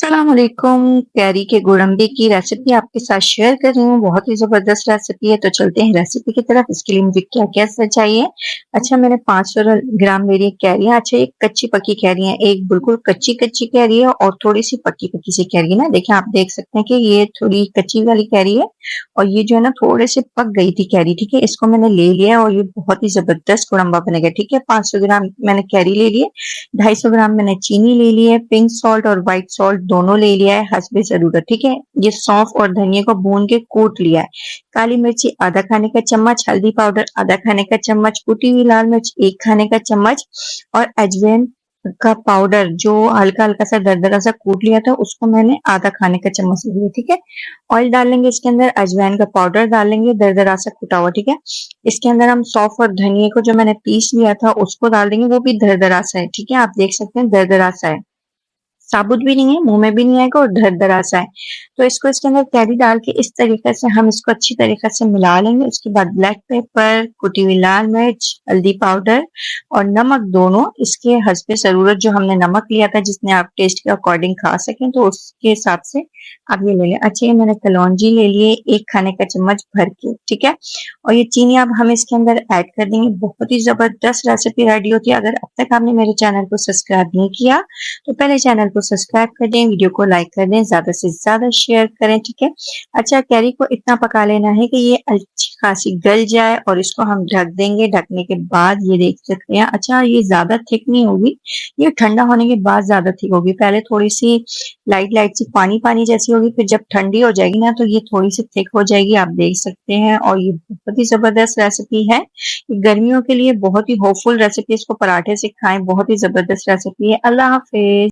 अस्सलाम वालेकुम। कैरी के गोरंबे की रेसिपी आपके साथ शेयर कर रही हूँ। बहुत ही ज़बरदस्त रेसिपी है, तो चलते हैं रेसिपी की तरफ। इसके लिए मुझे क्या-क्या चाहिए। अच्छा, मैंने 500 ग्राम मेरी कैरी है। अच्छा, एक कच्ची पक्की कैरी है, एक बिल्कुल कच्ची-कच्ची कैरी है और थोड़ी-सी पक्की-पक्की सी कैरी है ना। देखिए, आप देख सकते हैं कि ये थोड़ी कच्ची वाली कैरी है और ये जो है ना थोड़े से पक गई थी कैरी, ठीक है। इसको मैंने ले लिया और ये बहुत ही ज़बरदस्त गोरंबा बनेगा, ठीक है। 500 ग्राम मैंने कैरी ले ली है, 250 ग्राम मैंने चीनी ले ली है, पिंक सॉल्ट और व्हाइट सॉल्ट दोनों ले लिया है हस्बे ज़रूरत, ठीक है। ये सौंफ और धनिया को भून के कूट लिया है। काली मिर्ची आधा खाने का चम्मच, हल्दी पाउडर आधा खाने का चम्मच, कुटी हुई लाल मिर्च 1 खाने का चम्मच और अजवाइन का पाउडर जो हल्का-हल्का सा दरदरा सा कूट लिया था उसको मैंने आधा खाने का चम्मच लिया, ठीक है। ऑयल डालेंगे इसके अंदर, अजवाइन का पाउडर डालेंगे दरदरा सा कुटा हुआ, ठीक है। इसके अंदर हम सौंफ और धनिये को जो मैंने पीस लिया था उसको डाल देंगे, वो भी दरदरा सा है, ठीक है। आप देख सकते हैं दरदरा सा है, साबुत भी नहीं है, मुंह में भी नहीं आएगा और दरदरा सा है। तो इसको इसके अंदर कैरी डाल के इस तरीके से हम इसको अच्छी तरीके से मिला लेंगे। उसके बाद ब्लैक पेपर, कुटी हुई लाल मिर्च, हल्दी पाउडर और नमक दोनों इसके हस्बे ज़रूरत, जो हमने नमक लिया था जितने आप टेस्ट के अकॉर्डिंग खा सकें तो उसके हिसाब से आप ये ले लें। अच्छा, ये मैंने कलौंजी ले लिए 1 खाने का चम्मच भर के, ठीक है। और ये चीनी अब हम इसके अंदर ऐड कर देंगे। बहुत ही ज़बरदस्त रेसिपी रेडी होती है। अगर अब तक आपने मेरे चैनल को सब्सक्राइब नहीं किया तो पहले चैनल को सब्सक्राइब कर दें, वीडियो को लाइक कर दें, ज़्यादा से ज़्यादा शेयर करें, ठीक है। अच्छा, कैरी को इतना पका लेना है कि ये अच्छी खासी गल जाए और इसको हम ढक देंगे। ढकने के बाद ये देख सकते हैं, अच्छा ये ज़्यादा थिक नहीं होगी, ये ठंडा होने के बाद ज़्यादा थिक होगी। पहले थोड़ी-सी लाइट सी पानी-पानी जैसी होगी, फिर जब ठंडी हो जाएगी ना तो ये थोड़ी-सी थिक हो जाएगी, आप देख सकते हैं। और ये बहुत ही ज़बरदस्त रेसिपी है। गर्मियों के लिए बहुत ही होपफुल रेसिपी, इसको पराठे से खाएँ, बहुत ही ज़बरदस्त रेसिपी है। अल्लाह हाफ़िज़।